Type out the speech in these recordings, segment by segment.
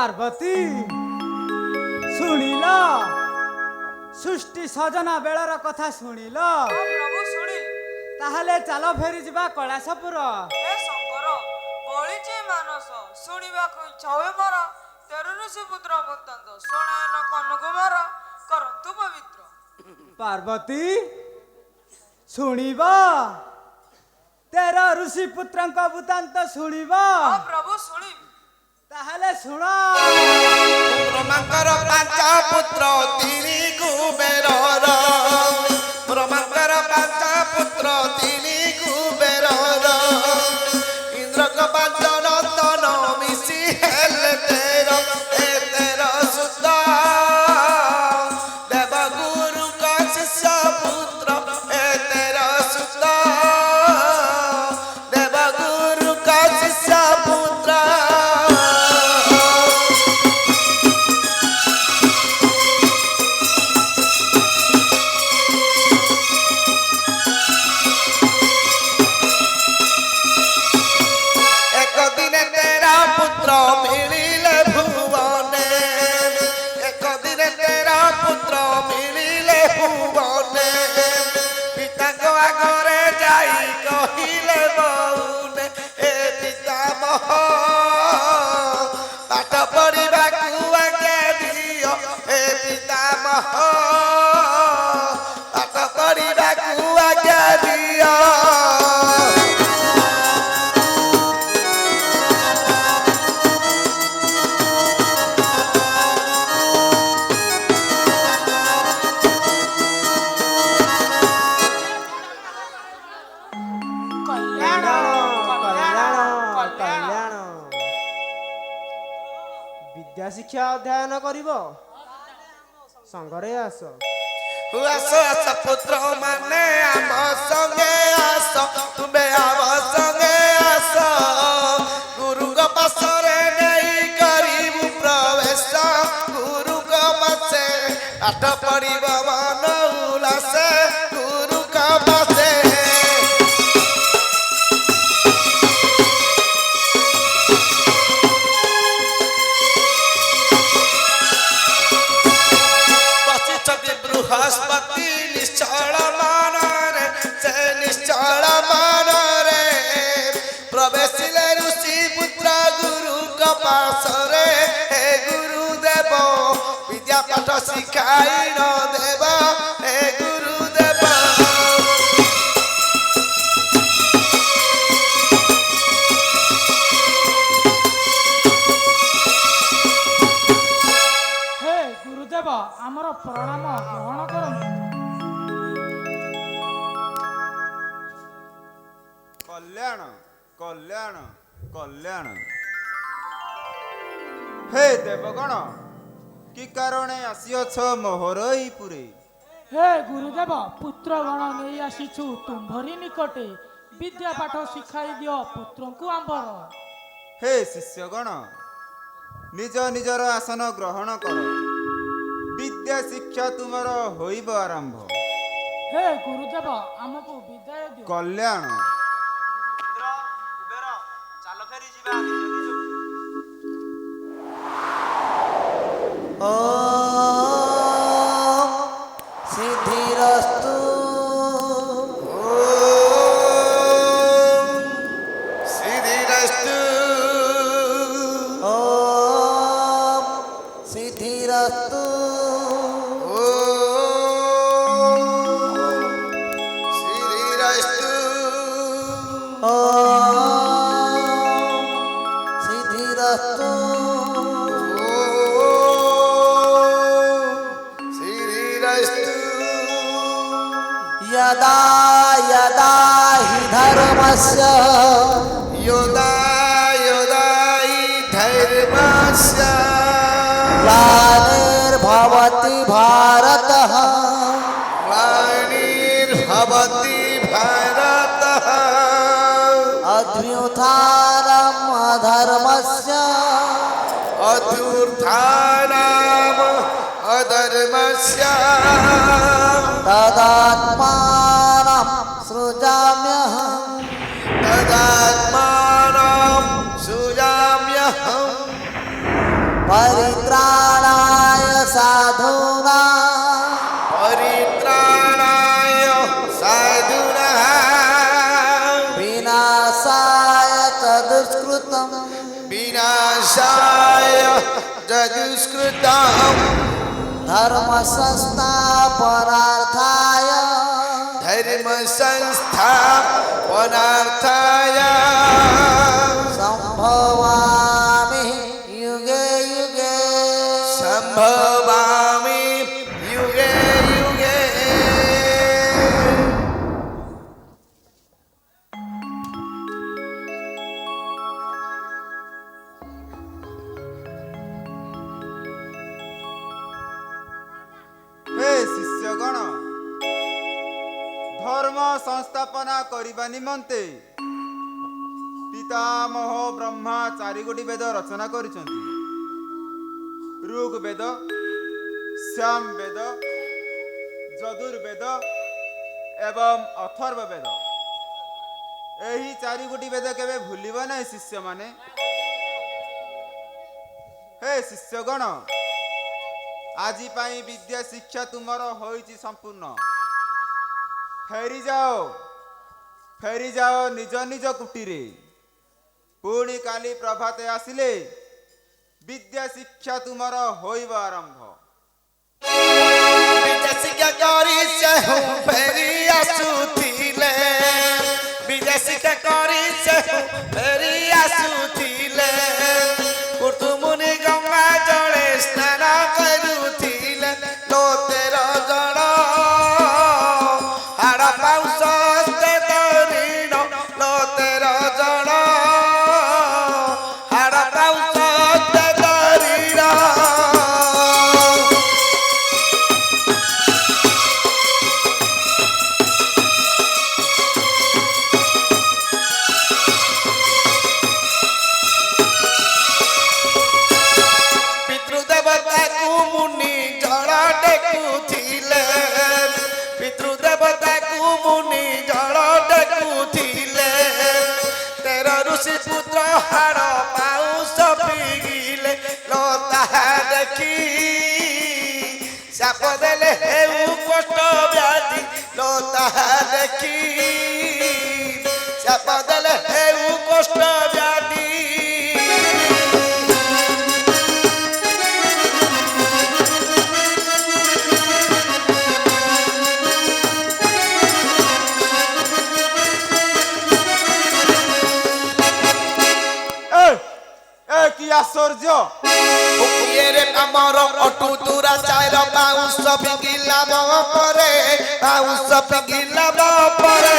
पार्वती शुणिल सृष्टि सजना बेलर कथा शुणिल प्रभु शुणी ताहले चलो फेरी जिबा कैलासपुर हे शंकर बलिचे मानस शुणा इच्छा हुए मोर तेरु ऋषि पुत्र वृत्तांत शुणायन कनुकुमार करंतु पवित्र। पार्वती शुणिब तेरा ऋषि पुत्रंक वृत्तांत शुणिब प्रभु शुणी ताहले शुण ब्रह्मांकर पांच पुत्र तिनि कुबेरर ब्रह्मांकर पांच पुत्र तिनि कुबेरर इंद्रक पांच रतन मिसी हेले तेर सुत देवगुरु का शिष्य पुत्र तेर सुत देवगुरु का शिष्य पुत्र मिलिले भुवने एक दिन तेरा पुत्र मिलिले भुवने पिता को आगरे जाई कहिले बउने ए पितामह पाठ पढ़िबाकू आज्ञा दियो ए पितामह पाठ पढ़िबाकू आज्ञा दियो। विद्या शिक्षा अध्ययन करिब संगरे आस आस आस पुत्र माने आम संगे आस तुमे आम संगे आस गुरु को पासरे नहीं करिबु प्रवेश गुरु को पासे पाठ पढ़िब मन उल्लासे गुरु को पासे बृहस्पति निश्चल मानरे से निश्चल मानरे प्रवेशिले ऋषि पुत्र गुरु का पासरे हे गुरुदेव विद्या पाठ शिखाई न देव हे गुरुदेव हे गुरुदेव आमर प्रणाम ग्रहण करନ୍ତୁ। कल्याण कल्याण कल्याण हे देवगण कि कारणे आसिअछ मोहरईपुरे हे गुरुदेव पुत्रगण नहीं आसीछु तुम्भरी निकटे विद्या पाठ शिखाई दियो पुत्रंकु आंबर। हे शिष्यगण निज निजर आसन ग्रहण कर विद्या शिक्षा तुमर होइब आरंभ। हे गुरुदेव आमको विदाय दियो। कल्याण ओम सिद्धिरस्तु ओम सिद्धिरस्तु ओम सिद्धिरस्तु ओम सिद्धिरस्तु ओम सिद्धिरस्तु यदा यदा हि धर्मस्य यदा यदा हि धर्मस्य ग्लानिर्भवति भारतः ग्लानिर्भवति भारतः अभ्युत्थानम् अधर्मस्य अभ्युत्थानम् अधर्मस्य तदात्मानं सृजाम्यहम् तदात्मानं सृजाम्यहम् परित्राणाय साधूना परित्राणाय साधुनः विनाशाय च दुष्कृतम् विनाशाय च दुष्कृतम् धर्म संस्थापनार्थाय धर्म संस्थापनार्थाय संभवामि युगे युगे संभवामि युगे युगे। हे शिष्यगण धर्म संस्थापना करने निमंते पितामह ब्रह्मा चारि गोटी वेद रचना करिसंती। ऋग्वेद, सामवेद, यजुर्वेद एवं अथर्ववेद। एही चारि गोटी वेद केबे भूलिब नै शिष्य माने। हे शिष्यगण आज पाई विद्या शिक्षा तुमर होइछि संपूर्ण। फेरी जाओ निज निज कुटीरे। पुणी काली प्रभाते आसिले विद्या शिक्षा तुमर होइब आरंभ। विदेशिका करी से हूँ फेरी आसुथिले विदेशिका करी से हूँ फेरी आसुथिले कुर्तुमुनि गंगा जले स्नान करुथिले लो तेरो जड़ हाड़ पाउस तरीण लो तेरो जड़ हाड़ पाउस तरीण। पितृदेवता को मुनि जल डेकुथिले पितृदेवता को मुनि जल डेकुथिले तेरा ऋषि पुत्र हाड़ पाउस पिगिले लो ताहा देखी शाप देले हेउ कष्ट व्याधि लो ताहा देखी शाप देले हेउ कष्ट व्याधि। कि आश्चर्य रे ଆମର ଅଟୁ ଦୁରାଚାର ବାଉଁଶ ଫିଙ୍ଗିଲା ପରେ ବାଉଁଶ ଫିଙ୍ଗିଲା ପରେ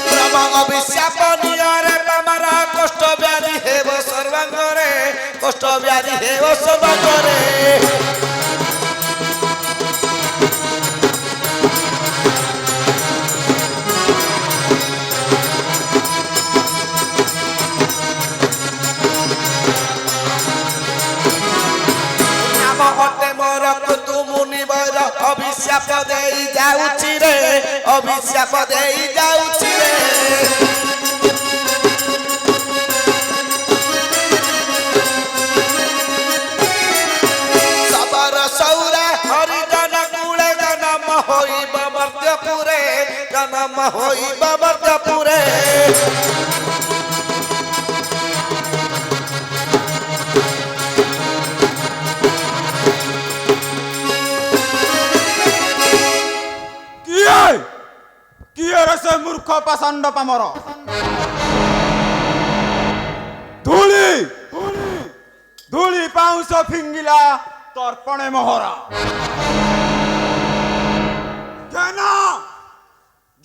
ବ୍ରହ୍ମ ଅଭିଶାପ ନିୟରେ ତମର କଷ୍ଟ ବ୍ୟାଧି ହେବ ସର୍ବାଙ୍ଗରେ କଷ୍ଟ ବ୍ୟାଧି ହେବ ସର୍ବାଙ୍ଗରେ। अभिशाप दे जाउछि रे अभिशाप दे जाउछि रे सबर सौरा हरिजन कूले जन्म होइब मर्त्यपुरे जन्म होइब मर्त्यपुरे। किए से मूर्ख पाषांड पामर धूली धूली पाउंस फिंगिला तर्पणे मोहरा ज्ञान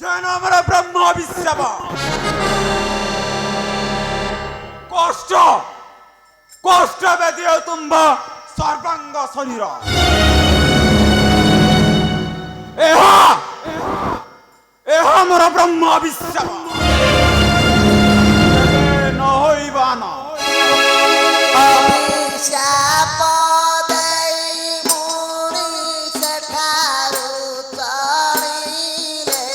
ज्ञान अमर ब्रह्म अभिशाप कष्ट कष्ट व्याधि तुम्भ सर्वांग शरीर एहा मोर ब्रह्म अभिशाप न होइबा न अभिशाप देई मुनि सेठारु चढ़िले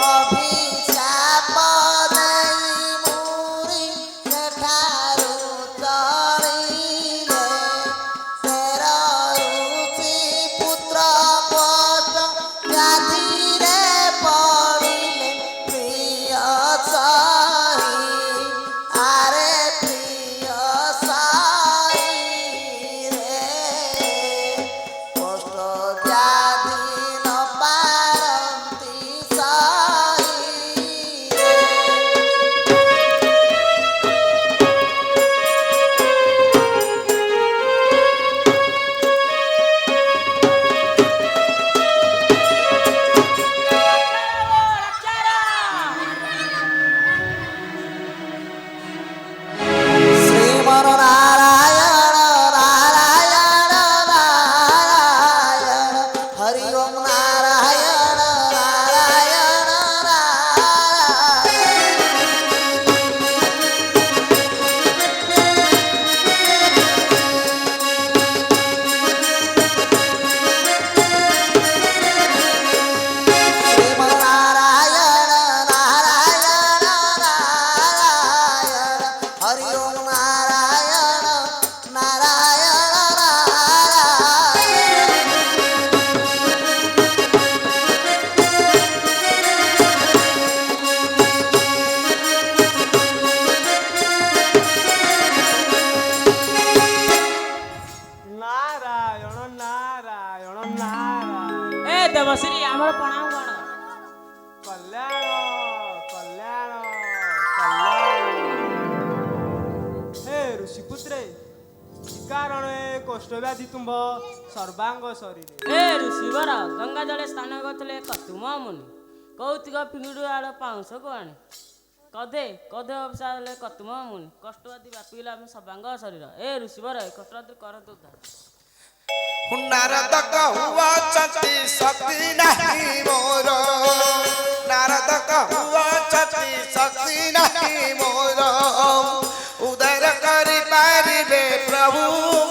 अभिशाप ନାରାୟଣ ନାରାୟଣ ନାରାୟଣ ଏ ଦେବଶ୍ରୀ ଆମର ପ୍ରଣାମ କଣ? କଲ୍ୟାଣ କଲ୍ୟାଣ କଲ୍ୟାଣ। ହେ ଋଷିପୁତ୍ରେ କାରଣେ କୋଷ୍ଠ ବ୍ୟାଧି ତୁମ୍ଭ ସର୍ବାଙ୍ଗ ଶରୀରେ। ଏ ଋଷିବର ଗଙ୍ଗା ଜଳେ ସ୍ନାନ କରୁଥିଲେ କତୁମ ମୁନି କୌତିକ ପିଙ୍ଗୁଡୁ ଆଳ ପାଉଁଶକୁ ଆଣି କଧେ କଧେ ଅବସା ହେଲେ କତୁମ ମୁନି କଷ୍ଟବାଦୀ ବ୍ୟାପିଲା ଆମେ ସର୍ବାଙ୍ଗ ଶରୀର। ଏ ଋଷିବର ଏ କଷ୍ଟବାଦୀ କରନ୍ତୁ ଉଦ୍ଧାର। ନାରଦ କହୁଅଛନ୍ତି ଶକ୍ତି ନାହିଁ ମୋର, ନାରଦ କହୁଅଛନ୍ତି ଶକ୍ତି ନାହିଁ ମୋର, ଉଦ୍ଧାର କରିପାରିବେ ପ୍ରଭୁ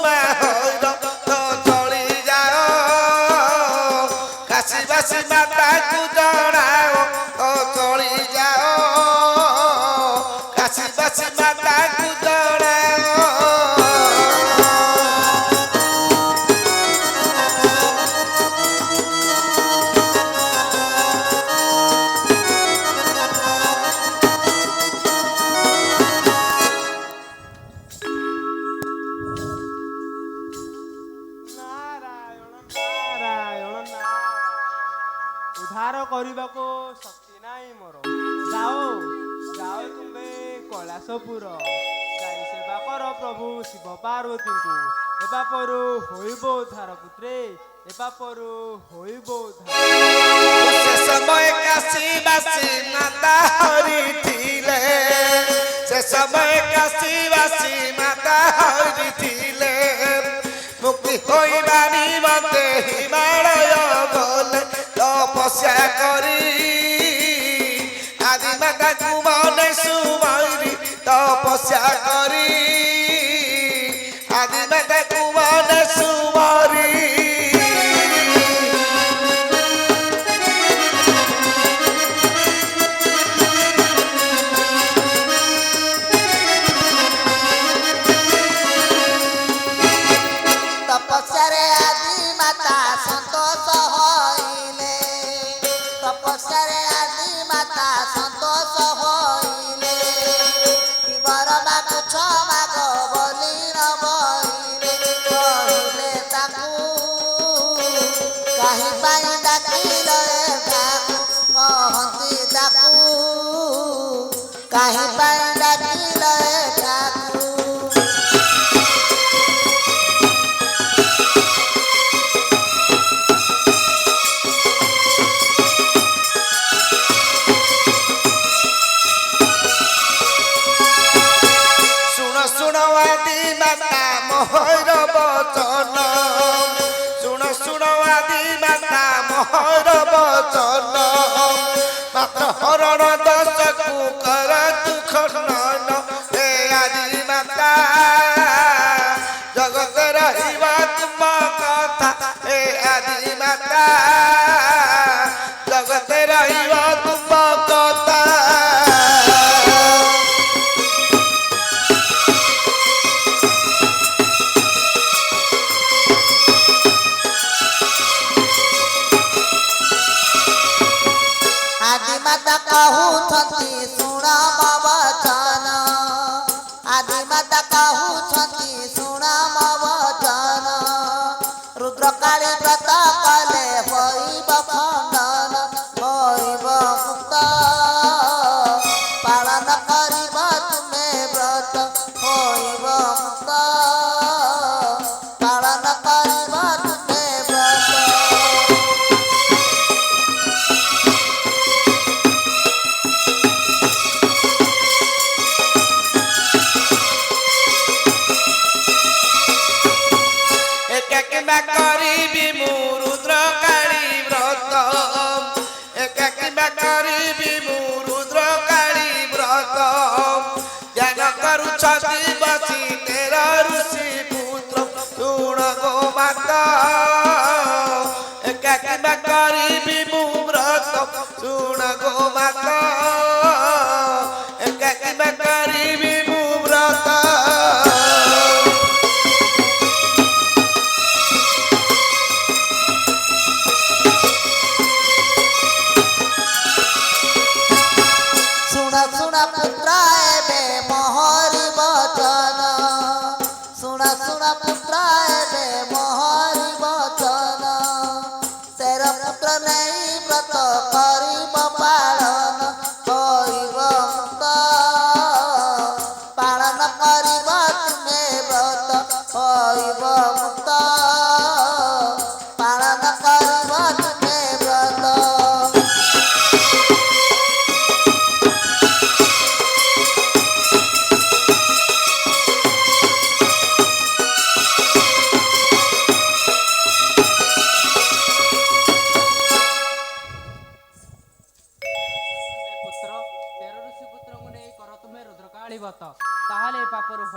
ମାହର ତ ଚଳି ଯାଅ, କାଶୀବାସୀ ମାତାକୁ ଜଣାଅ ତ ଚଳି ଯାଅ, କାଶୀବାସୀ ମାତାକୁ ଜଣାଅ। ଉଦ୍ଧାର କରିବାକୁ ଶକ୍ତି ନାହିଁ ମୋର। ଯାଅ ଯାଅ ତୁମେ କୈଳାସପୁର ଯାଇ ସେବା କର ପ୍ରଭୁ ଶିବ ପାର୍ବତୀଙ୍କୁ। ଏ ପାପରୁ ହୋଇବ ଉଦ୍ଧାର ପୁତ୍ରେ, ଏ ପାପରୁ ହୋଇବ ଉଦ୍ଧାର। ସେ ସମୟ କାଶୀବାସୀ ମାତା ହରିଥିଲେ, ସେ ସମୟ କାଶୀବାସୀ ମାତା ହରିଥିଲେ, ମୁକ୍ତି ହୋଇବାନି ମତେ ହିମାଳୟ ଗଲେ ତପସ୍ୟା କରି, ଆଦି ମାତାକୁ ମନେ ସୁମରି ତପସ୍ୟା କରି, ଆଦି ମାତାକୁ ମନେ ସୁମରି। ତପସ୍ୟାରେ ଆଦି ମାତା ସନ୍ତୋଷ ହୋଇଲେ, ତପସ୍ୟାରେ ଆଦି ମାତା ସନ୍ତୋଷ ହୋଇଲେ, କି ବର ମାଗୁଛ ମାଗ ବୋଲି ନ ବହିଲେ, କହିଲେ ତାକୁ କାହିଁ ପାଇଁ ଡାକିଲ ତାକୁ, କହନ୍ତି ତାକୁ କାହିଁ ପାଇଁ ଡାକିଲ ତାକୁ। ଶୁଣ ଆଦି ମାତା ମୋହର ବଚନ, ଶୁଣ ଶୁଣ ଆଦି ମାତା ମୋହର ବଚନ, ମାତ୍ର ହରଣ ଦଶକୁ କର ତୁ ଖଣ୍ଡନ। ଏ ଆଦି ମାତା ଜଗତ ରହିବ ତୁମ କଥା, ଏ ଆଦି ମାତା ଜଗତ ରହିବ ତୁମ କଥା। ଆଦି ମାତା କହୁଛନ୍ତି ଶୁଣ ମୋ ବଚନ, ଆଦି ମାତା କହୁଛନ୍ତି ଶୁଣ ମୋ ବଚନ, ରୁଦ୍ରକାଳୀ ବ୍ରତ କଲେ ହୋଇବ ଖଣ୍ଡନ, ହୋଇବ ମୁକ୍ତ ପାଳନ କରିବ ତୁମେ ବ୍ରତ, ହୋଇବ ମୁକ୍ତ ପାଳନ କରିବ ତୁମେ ବ୍ରତ। ଏକାକିବା କରିବି ମୁଁ ରୁଦ୍ରକାଳୀ ବ୍ରତ, ଏକାକିବା କରିବି ମୁଁ ରୁଦ୍ରକାଳୀ ବ୍ରତ, ଜ୍ଞାନ କରୁଛନ୍ତି ବସି ତେର ଋଷି ପୁତ୍ର ଶୁଣ ଗୋ ମାତା, ଏକାକିବା କରିବି ମୁଁ ବ୍ରତ ଶୁଣ ଗୋ ମାତା, ଏକାକିବା କରିବି ମୁଁ ବ୍ରତ। ଶୁଣ ଶୁଣ ପୁତ୍ର ଏବେ ମୋହରି ବଚନ, ଶୁଣ ଶୁଣ ପୁତ୍ର ଏବେ ମୋହରି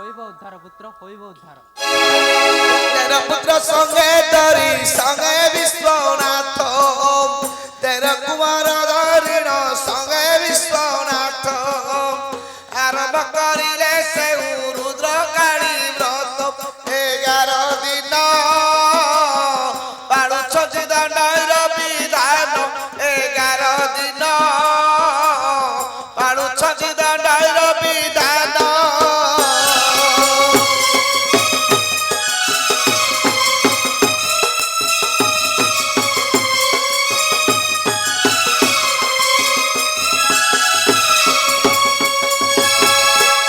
হইব উদ্ধার পুত্র হইব উদ্ধার তের পুত্র সঙ্গে ধরি সঙ্গে বিশ্বনাথ তের কুমার ধরিণ সঙ্গে বিশ্বনাথ আরম্ভ করিলে সে রুদ্র কালী ব্রত 11 দিন পাড়ুছ দণ্ডর বিধান 11 দিন পাড়ুছ দণ্ডর বিধান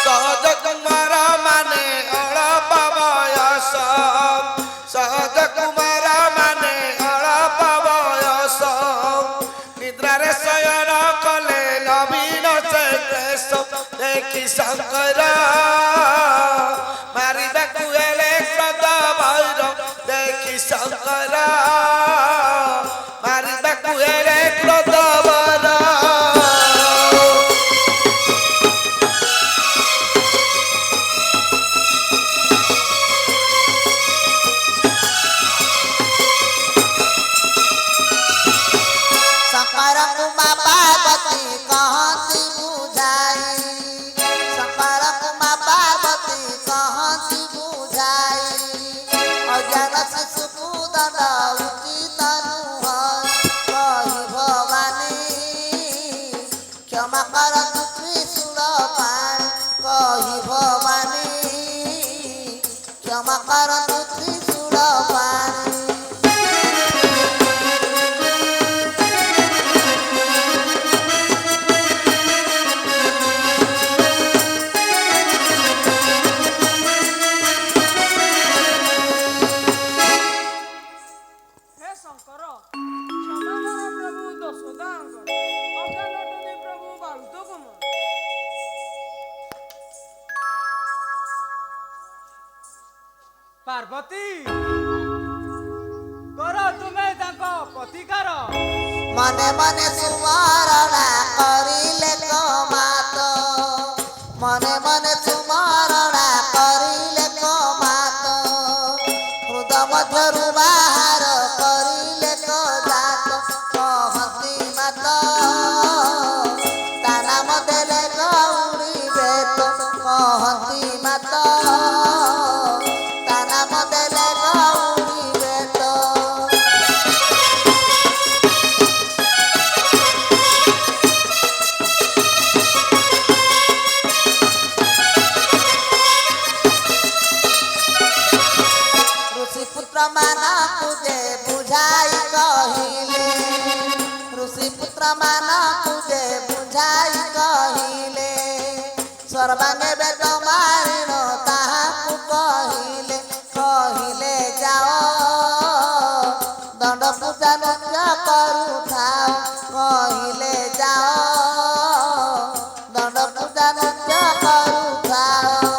সহজ কুমার মানে অল্প বয়স সহজ কুমার মানে অল্প বয়স নিদ্রারে শয়ন কলে নবীন সে ক্লেশ দেখি শঙ্কর মারিବାକୁ ହେଲେ କ୍ରୋଧ ଭୈର ଦେଖି ଶଙ୍କର ମାରିବାକୁ ହେଲେ କ୍ରୋଧ ଭୈର शंकर कुमा पार्वती कहती बुझाई शंकर कुमा पार्वती कहती बुझाई अज्ञान शिशु दंड उचित नुह कही भवानी क्षमा करतु त्रिशूल पाणी कही भवानी क्षमा करतु त्रिशूल पाणी हे शंकर क्षमा करो प्रभु दशोदाଙ୍କର ଅଜ୍ଞାନଟନି ପ୍ରଭୁ ବାଳୁତ କୁମାର ପାର୍ବତୀ କର ତୁମେ ତାଙ୍କ ପ୍ରତିକାର मने मने सुमरणा करिले कमात मने मने सुमरणा करिले कमात हृदय मध्यरु बाहर करिले कजात कहती मात ता नाम देले गौरी बेत कहती मात ता नाम देले गौरी बेत ऋषि पुत्र मानकु जे बुझाई कहिले ऋषि पुत्र मानकु जे बुझाई कहिले सर्वांगे वेद मारिण ताहाकु कहिले कहिले जाओ दंड पूजा नृत्य करुथाओ कहिले जाओ दंड पूजा नृत्य करुथाओ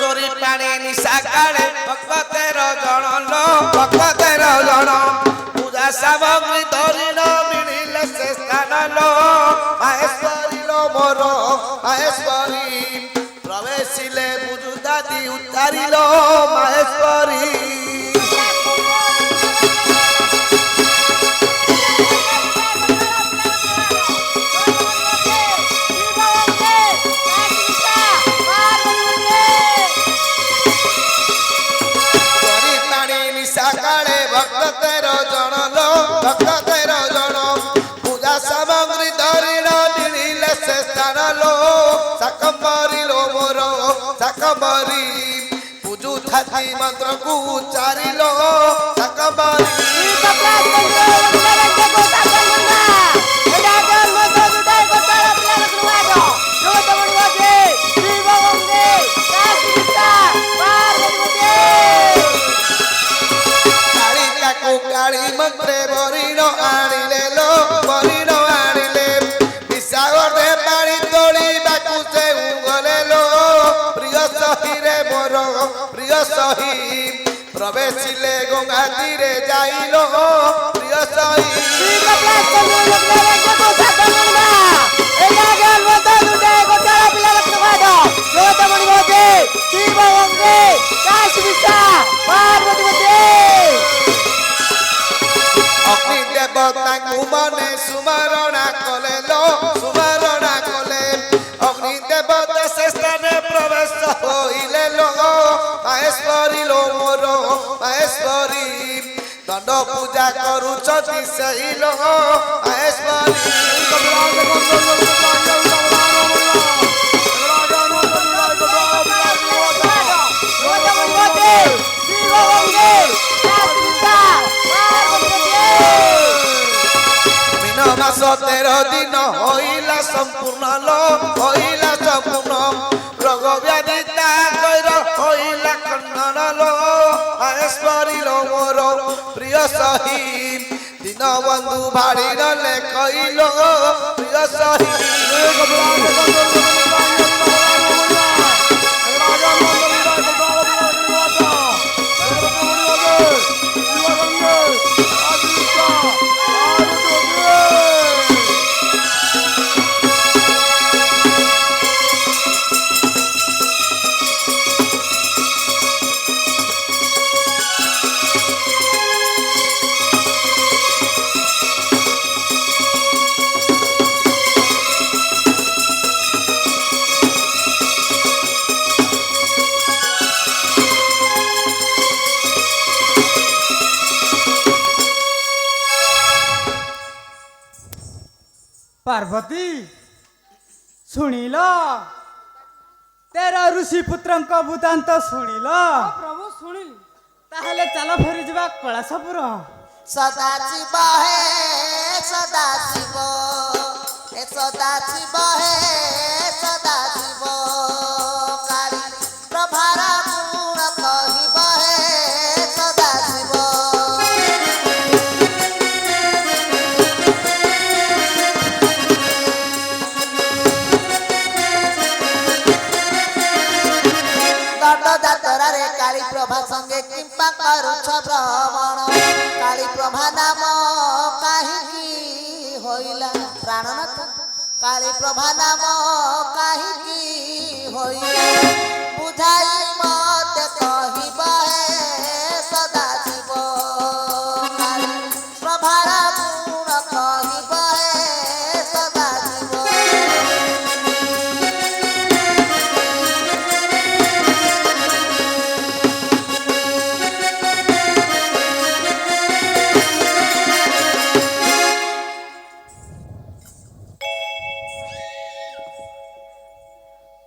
ଚୋରି ପାଣି ନିଶା କାଳେ ଭକ୍ତେର ଜଣ लो ଭକ୍ତେର ଜଣ ପୂଜା ସାମଗ୍ରୀ ଧରିଲ ମିଳିଲେ ସେ ସ୍ଥାନ लो ମାହେଶ୍ୱରୀ लो ମୋର ମାହେଶ୍ୱରୀ ପ୍ରବେଶିଲେ ବୁଝୁ ଦାଦି ଉତ୍ତାରିଲ ମାହେଶ୍ୱରୀ चोरी पानी निशा काले भक्त तेरो जन लो भक्त तेरो जन पूजा सामग्री धरिल मिलिले से स्थान लो शाकंभरी लो मोर शाकंभरी पूजु थाती मंत्र को उच्चारिल शाकंभरी काली मंत्रे बरिण आनिले लो बरिण आनिले निशागरे पानी तोड़ी बाकु से उगले लो प्रिय सही रे मोर प्रिय সহি প্রবেশিলে গঙ্গা তীরে যাইল প্রিয় সহি অগ্নি দেবতাଙ୍କୁ মনে সুমরণা কলে লো সুমরণা কলে অগ্নি দেবতা সে স্থানে প্রবেশ হইলে লো মাহেশ্বরী লো মোর মাহেশ্বরী দণ্ড পূজা করুছতি সেই লো মাহেশ্বরী মাস 13 দিন হইলা সম্পূর্ণ লো হইলা সম্পূর্ণ রোগ ব্যাধি তাকর হইলা খণ্ডন লো মাহেশ্বরী লো মোর প্রিয় সহি দিন বন্ধু ভাড়ি নলে কইল প্রিয় সহি पार्वती शुणिल तेरा ऋषि पुत्रंक वृत्तांत शुणिल प्रभु शुणिली ताहले चल फेरी जिबा कैलासपुर सदाशिव हे सदाशिव हे सदाशिव हे सदाशिव काली प्रभार गुण कहिब हे सदाशिव दंडदातरारे काली प्रभा संगे कृपा करुछ भ्रमण काली प्रभा नाम काहिकी होइला प्राणनाथ काली प्रभा नाम काहिकी होइला बुझाई मते कहिब हे सदाशिव काली प्रभार गुण कहिब हे सदाशिव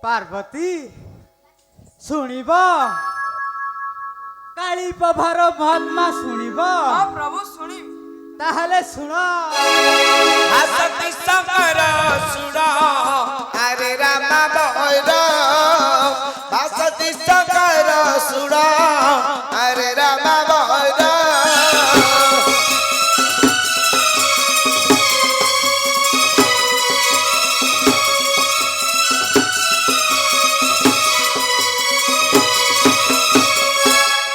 पार्वती शुणिब काली प्रभार महात्मा शुणिब हाँ प्रभु सुनी ताहले शुण हासती शंकर सुण हरे राम भैर हासती शंकर सुण हरे राम भैर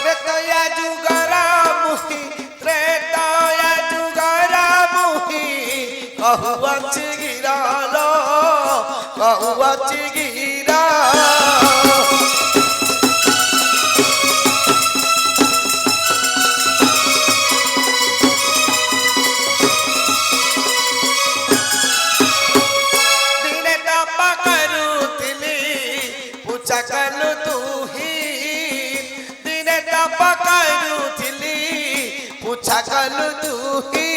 त्रेतया जुगर मुहि त्रेतया जुगर मुहि कहुअछि गिरालो कहुअछि गिरा दिने तप करुथिली पूजा कलु तुही दिने तप करुथिली पूजा कलु तुही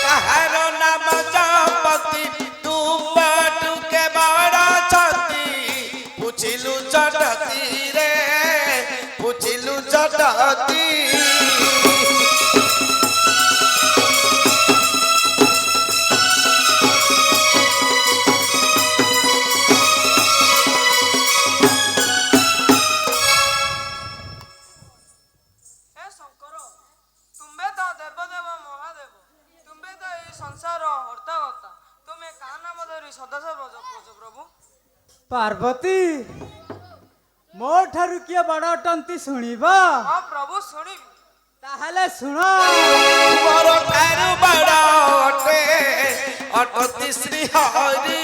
କାହାର ନାମ ଜପତି ତୁ ପାଟୁକେ ବଡ଼ ଛତି ପୁଛିଲୁ ଚଟତି ରେ ପୁଛିଲୁ ଚଟତି नाम धरी सदासर्व जपुଛ प्रभु। पार्वती मो ठारू किए बड़ अटंती शुणिब हाँ प्रभु शुणिबी। ताहले शुण मोर ठारू बड़ अटे अटति श्री हरि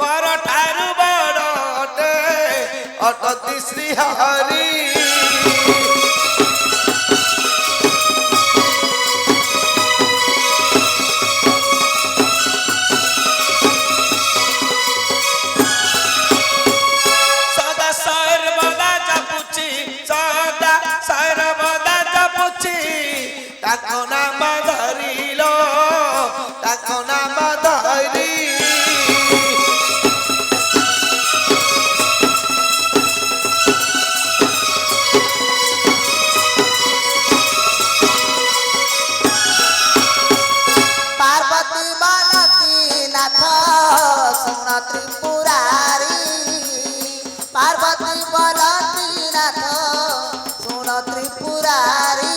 मोर ठारू बड़ अटे अटति श्री हरि सदा सर्वदा जपुछि सदा सर्वदा जपुछि ताको नाम धरिलो ताको नाम धरि पार्वती बनती नाथ सुन त्रिपुरारी पार्वती बनती नाथ सुन त्रिपुरारी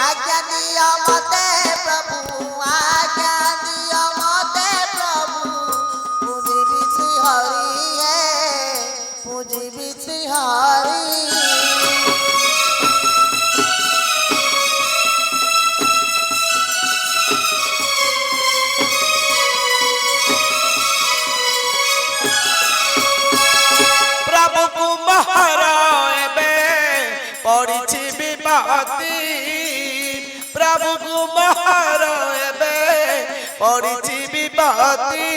आज्ञा दिया मते प्रभु आज्ञा दिया मते प्रभु पूजिबी श्री हरि है पूजिबी श्री हरि प्रभु को महराएबे पड़िछि विपत्ति प्रभु को महराएबे पड़िछि विपत्ति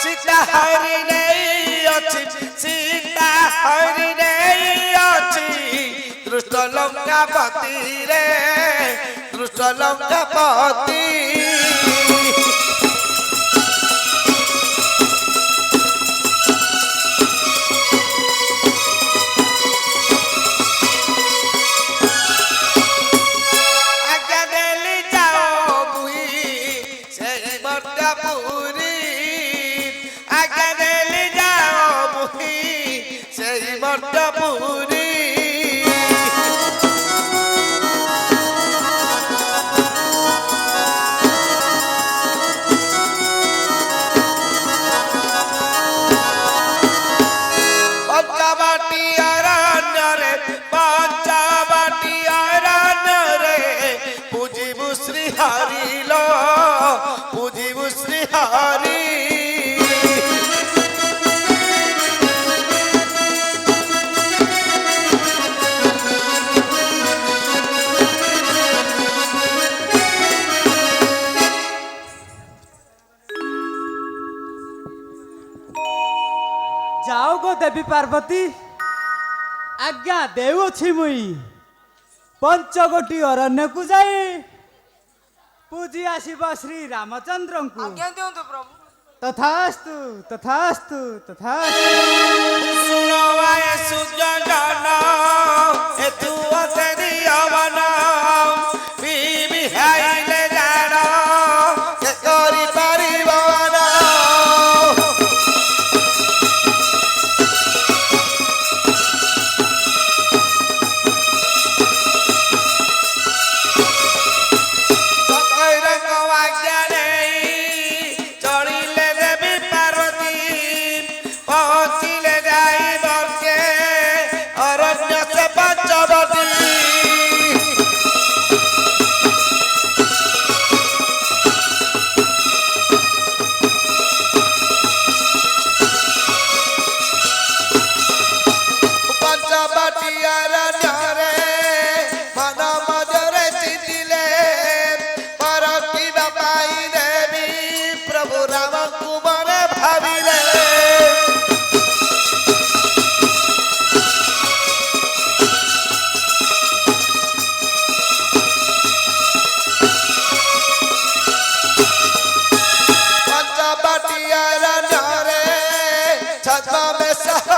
सीता हरि नहीं अछि सीता हरि नहीं अछि दुष्ट लंकापति रे दुष्ट लंकापति आज्ञा देली जाओ मुही से मर्त्यापुरी आज्ञा देली जाओ मुही से मर्त्यापुरी पंचवटी अरण्य रे पंचवटी अरण्य रे पूजिबु श्री हरि लो पूजिबु श्री हरि जाओ गो देवी पार्वती आज्ञा देउछि मुई पंचगोटी अरण्य को जाई पूजी आसीब श्री रामचंद्र को आज्ञा दियंतु प्रभु। तथास्तु तथास्तु तथास्तु सुनो आए सुजन एतु अतरी अवन बीबी हाइले जान के करी परिवन सतैर आज्ञा नहीं चढ़िले देवी पार्वती पहुँचिले जाई बरके अरण्य से पंचवटी छद्म में सह